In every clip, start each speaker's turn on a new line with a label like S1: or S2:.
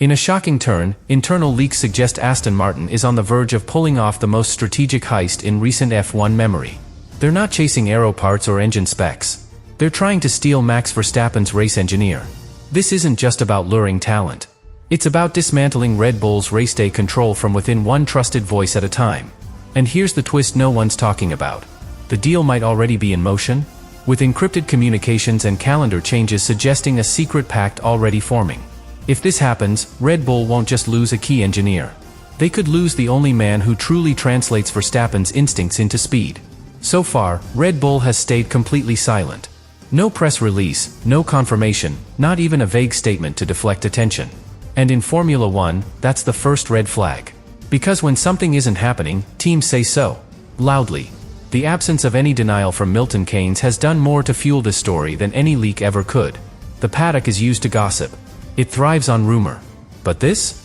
S1: In a shocking turn, internal leaks suggest Aston Martin is on the verge of pulling off the most strategic heist in recent F1 memory. They're not chasing aero parts or engine specs. They're trying to steal Max Verstappen's race engineer. This isn't just about luring talent. It's about dismantling Red Bull's race day control from within one trusted voice at a time. And here's the twist no one's talking about. The deal might already be in motion, with encrypted communications and calendar changes suggesting a secret pact already forming. If this happens, Red Bull won't just lose a key engineer. They could lose the only man who truly translates Verstappen's instincts into speed. So far, Red Bull has stayed completely silent. No press release, no confirmation, not even a vague statement to deflect attention. And in Formula One, that's the first red flag. Because when something isn't happening, teams say so. Loudly. The absence of any denial from Milton Keynes has done more to fuel this story than any leak ever could. The paddock is used to gossip. It thrives on rumor. But this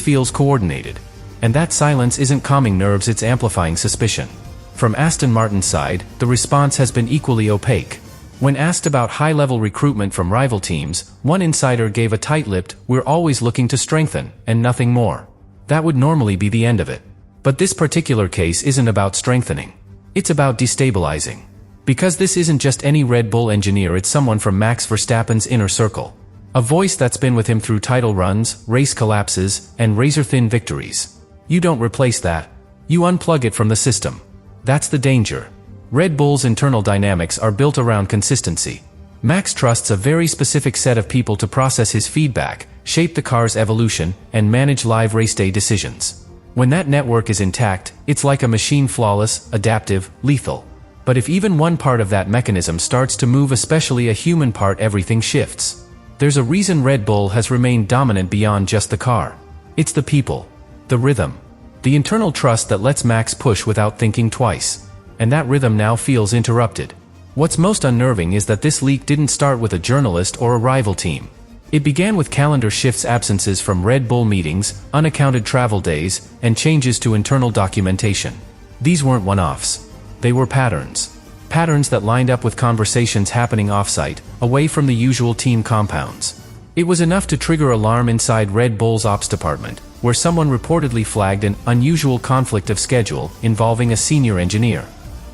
S1: feels coordinated. And that silence isn't calming nerves, it's amplifying suspicion. From Aston Martin's side, the response has been equally opaque. When asked about high-level recruitment from rival teams, one insider gave a tight-lipped, "We're always looking to strengthen, and nothing more." That would normally be the end of it. But this particular case isn't about strengthening. It's about destabilizing. Because this isn't just any Red Bull engineer, it's someone from Max Verstappen's inner circle. A voice that's been with him through title runs, race collapses, and razor-thin victories. You don't replace that. You unplug it from the system. That's the danger. Red Bull's internal dynamics are built around consistency. Max trusts a very specific set of people to process his feedback, shape the car's evolution, and manage live race day decisions. When that network is intact, it's like a machine, flawless, adaptive, lethal. But if even one part of that mechanism starts to move, especially a human part, everything shifts. There's a reason Red Bull has remained dominant beyond just the car. It's the people. The rhythm. The internal trust that lets Max push without thinking twice. And that rhythm now feels interrupted. What's most unnerving is that this leak didn't start with a journalist or a rival team. It began with calendar shifts, absences from Red Bull meetings, unaccounted travel days, and changes to internal documentation. These weren't one-offs. They were patterns. Patterns that lined up with conversations happening off-site, away from the usual team compounds. It was enough to trigger alarm inside Red Bull's ops department, where someone reportedly flagged an unusual conflict of schedule involving a senior engineer.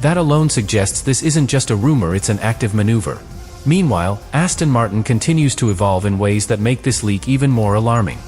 S1: That alone suggests this isn't just a rumor, it's an active maneuver. Meanwhile, Aston Martin continues to evolve in ways that make this leak even more alarming.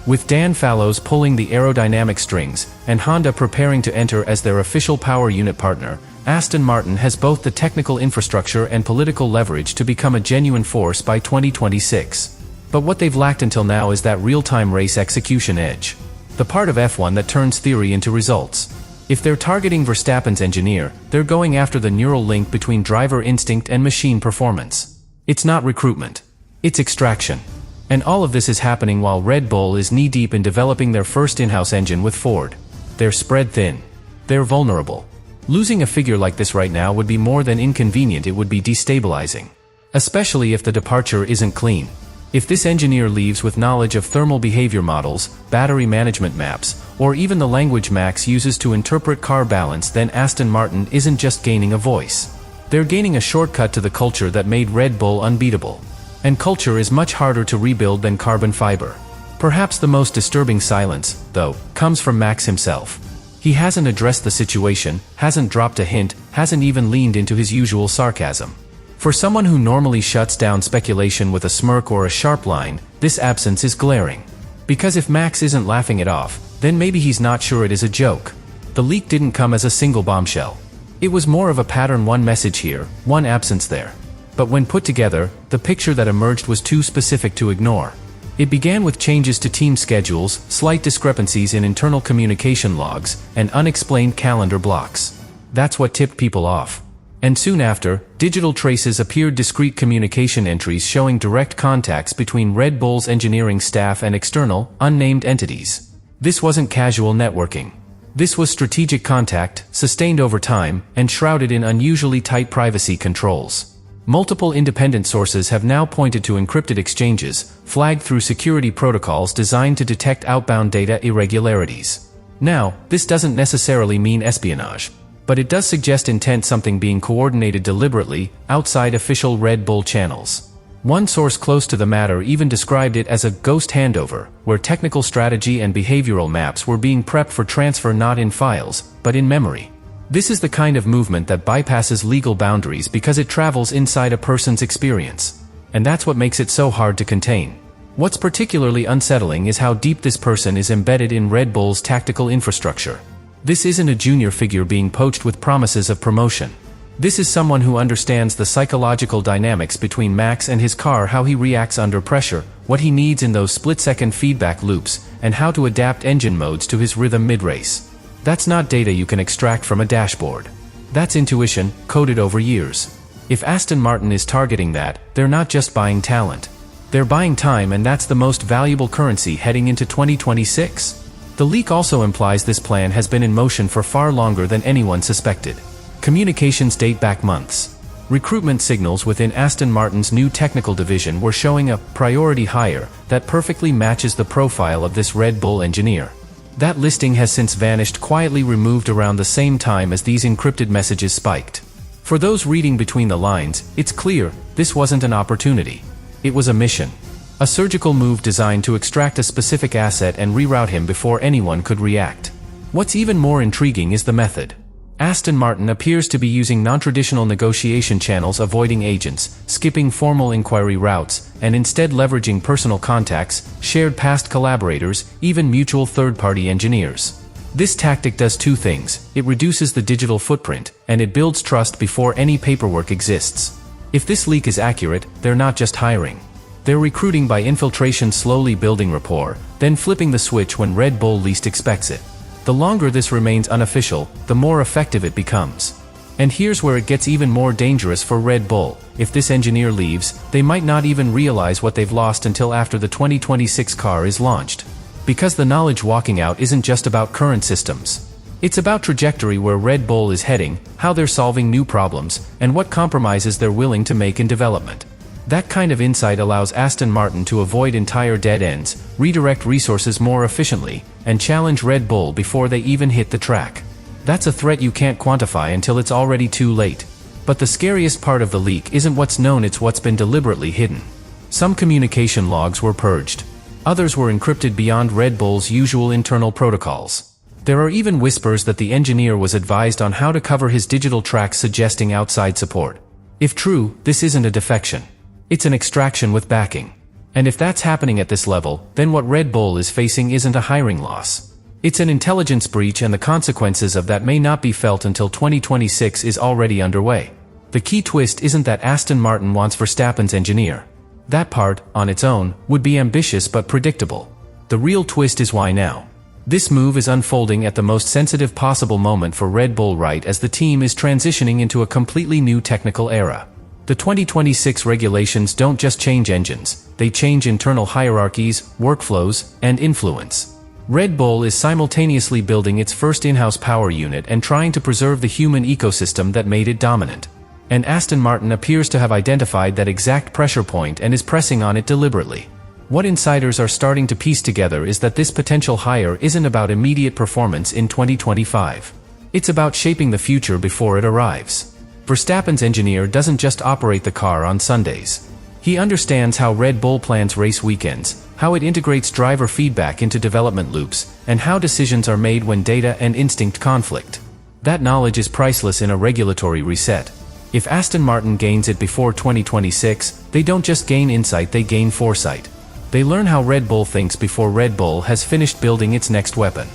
S1: With Dan Fallows pulling the aerodynamic strings, and Honda preparing to enter as their official power unit partner, Aston Martin has both the technical infrastructure and political leverage to become a genuine force by 2026. But what they've lacked until now is that real-time race execution edge. The part of F1 that turns theory into results. If they're targeting Verstappen's engineer, they're going after the neural link between driver instinct and machine performance. It's not recruitment. It's extraction. And all of this is happening while Red Bull is knee-deep in developing their first in-house engine with Ford. They're spread thin. They're vulnerable. Losing a figure like this right now would be more than inconvenient, it would be destabilizing. Especially if the departure isn't clean. If this engineer leaves with knowledge of thermal behavior models, battery management maps, or even the language Max uses to interpret car balance, then Aston Martin isn't just gaining a voice. They're gaining a shortcut to the culture that made Red Bull unbeatable. And culture is much harder to rebuild than carbon fiber. Perhaps the most disturbing silence, though, comes from Max himself. He hasn't addressed the situation, hasn't dropped a hint, hasn't even leaned into his usual sarcasm. For someone who normally shuts down speculation with a smirk or a sharp line, this absence is glaring. Because if Max isn't laughing it off, then maybe he's not sure it is a joke. The leak didn't come as a single bombshell. It was more of a pattern, one message here, one absence there. But when put together, the picture that emerged was too specific to ignore. It began with changes to team schedules, slight discrepancies in internal communication logs, and unexplained calendar blocks. That's what tipped people off. And soon after, digital traces appeared, discrete communication entries showing direct contacts between Red Bull's engineering staff and external, unnamed entities. This wasn't casual networking. This was strategic contact, sustained over time, and shrouded in unusually tight privacy controls. Multiple independent sources have now pointed to encrypted exchanges, flagged through security protocols designed to detect outbound data irregularities. Now, this doesn't necessarily mean espionage. But it does suggest intent, something being coordinated deliberately, outside official Red Bull channels. One source close to the matter even described it as a ghost handover, where technical strategy and behavioral maps were being prepped for transfer not in files, but in memory. This is the kind of movement that bypasses legal boundaries because it travels inside a person's experience. And that's what makes it so hard to contain. What's particularly unsettling is how deep this person is embedded in Red Bull's tactical infrastructure. This isn't a junior figure being poached with promises of promotion. This is someone who understands the psychological dynamics between Max and his car, how he reacts under pressure, what he needs in those split-second feedback loops, and how to adapt engine modes to his rhythm mid-race. That's not data you can extract from a dashboard. That's intuition, coded over years. If Aston Martin is targeting that, they're not just buying talent. They're buying time, and that's the most valuable currency heading into 2026. The leak also implies this plan has been in motion for far longer than anyone suspected. Communications date back months. Recruitment signals within Aston Martin's new technical division were showing a priority hire that perfectly matches the profile of this Red Bull engineer. That listing has since vanished, quietly removed around the same time as these encrypted messages spiked. For those reading between the lines, it's clear this wasn't an opportunity. It was a mission. A surgical move designed to extract a specific asset and reroute him before anyone could react. What's even more intriguing is the method. Aston Martin appears to be using non-traditional negotiation channels, avoiding agents, skipping formal inquiry routes, and instead leveraging personal contacts, shared past collaborators, even mutual third-party engineers. This tactic does two things: it reduces the digital footprint, and it builds trust before any paperwork exists. If this leak is accurate, they're not just hiring. They're recruiting by infiltration, slowly building rapport, then flipping the switch when Red Bull least expects it. The longer this remains unofficial, the more effective it becomes. And here's where it gets even more dangerous for Red Bull. If this engineer leaves, they might not even realize what they've lost until after the 2026 car is launched. Because the knowledge walking out isn't just about current systems. It's about trajectory, where Red Bull is heading, how they're solving new problems, and what compromises they're willing to make in development. That kind of insight allows Aston Martin to avoid entire dead ends, redirect resources more efficiently, and challenge Red Bull before they even hit the track. That's a threat you can't quantify until it's already too late. But the scariest part of the leak isn't what's known, it's what's been deliberately hidden. Some communication logs were purged. Others were encrypted beyond Red Bull's usual internal protocols. There are even whispers that the engineer was advised on how to cover his digital tracks, suggesting outside support. If true, this isn't a defection. It's an extraction with backing. And if that's happening at this level, then what Red Bull is facing isn't a hiring loss. It's an intelligence breach, and the consequences of that may not be felt until 2026 is already underway. The key twist isn't that Aston Martin wants Verstappen's engineer. That part, on its own, would be ambitious but predictable. The real twist is why now. This move is unfolding at the most sensitive possible moment for Red Bull, right as the team is transitioning into a completely new technical era. The 2026 regulations don't just change engines, they change internal hierarchies, workflows, and influence. Red Bull is simultaneously building its first in-house power unit and trying to preserve the human ecosystem that made it dominant. And Aston Martin appears to have identified that exact pressure point and is pressing on it deliberately. What insiders are starting to piece together is that this potential hire isn't about immediate performance in 2025. It's about shaping the future before it arrives. Verstappen's engineer doesn't just operate the car on Sundays. He understands how Red Bull plans race weekends, how it integrates driver feedback into development loops, and how decisions are made when data and instinct conflict. That knowledge is priceless in a regulatory reset. If Aston Martin gains it before 2026, they don't just gain insight, they gain foresight. They learn how Red Bull thinks before Red Bull has finished building its next weapon.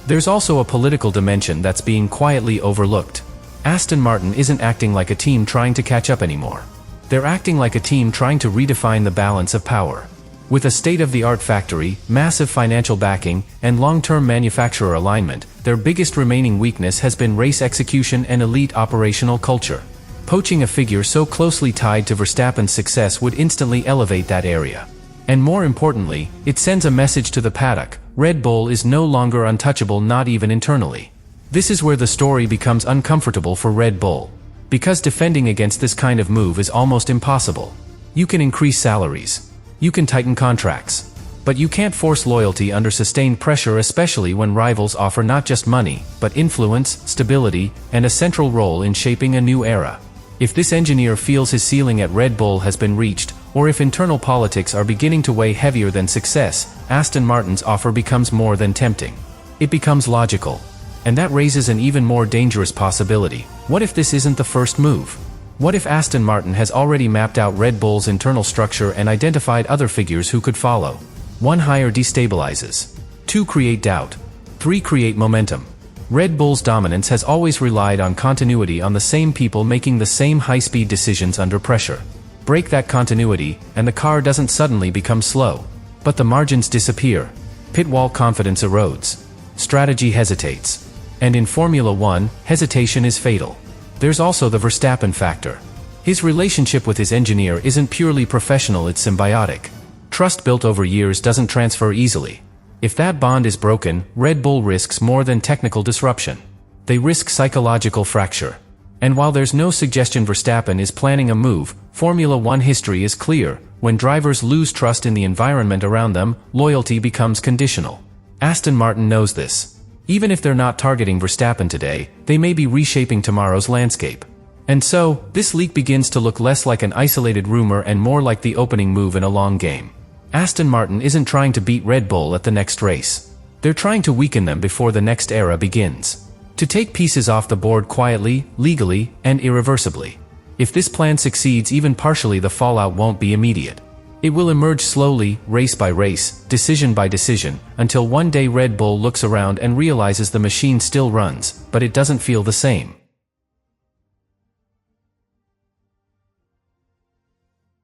S1: There's also a political dimension that's being quietly overlooked. Aston Martin isn't acting like a team trying to catch up anymore. They're acting like a team trying to redefine the balance of power. With a state-of-the-art factory, massive financial backing, and long-term manufacturer alignment, their biggest remaining weakness has been race execution and elite operational culture. Poaching a figure so closely tied to Verstappen's success would instantly elevate that area. And more importantly, it sends a message to the paddock: Red Bull is no longer untouchable, not even internally. This is where the story becomes uncomfortable for Red Bull. Because defending against this kind of move is almost impossible. You can increase salaries. You can tighten contracts. But you can't force loyalty under sustained pressure, especially when rivals offer not just money, but influence, stability, and a central role in shaping a new era. If this engineer feels his ceiling at Red Bull has been reached, Or if internal politics are beginning to weigh heavier than success, Aston Martin's offer becomes more than tempting. It becomes logical. And that raises an even more dangerous possibility. What if this isn't the first move? What if Aston Martin has already mapped out Red Bull's internal structure and identified other figures who could follow? 1. Hire destabilizes. 2. Create doubt. 3. Create momentum. Red Bull's dominance has always relied on continuity, on the same people making the same high-speed decisions under pressure. Break that continuity, and the car doesn't suddenly become slow. But the margins disappear. Pit wall confidence erodes. Strategy hesitates. And in Formula One, hesitation is fatal. There's also the Verstappen factor. His relationship with his engineer isn't purely professional, it's symbiotic. Trust built over years doesn't transfer easily. If that bond is broken, Red Bull risks more than technical disruption. They risk psychological fracture. And while there's no suggestion Verstappen is planning a move, Formula One history is clear. When drivers lose trust in the environment around them, loyalty becomes conditional. Aston Martin knows this. Even if they're not targeting Verstappen today, they may be reshaping tomorrow's landscape. And so, this leak begins to look less like an isolated rumor and more like the opening move in a long game. Aston Martin isn't trying to beat Red Bull at the next race. They're trying to weaken them before the next era begins. To take pieces off the board quietly, legally, and irreversibly. If this plan succeeds even partially, the fallout won't be immediate. It will emerge slowly, race by race, decision by decision, until one day Red Bull looks around and realizes the machine still runs, but it doesn't feel the same.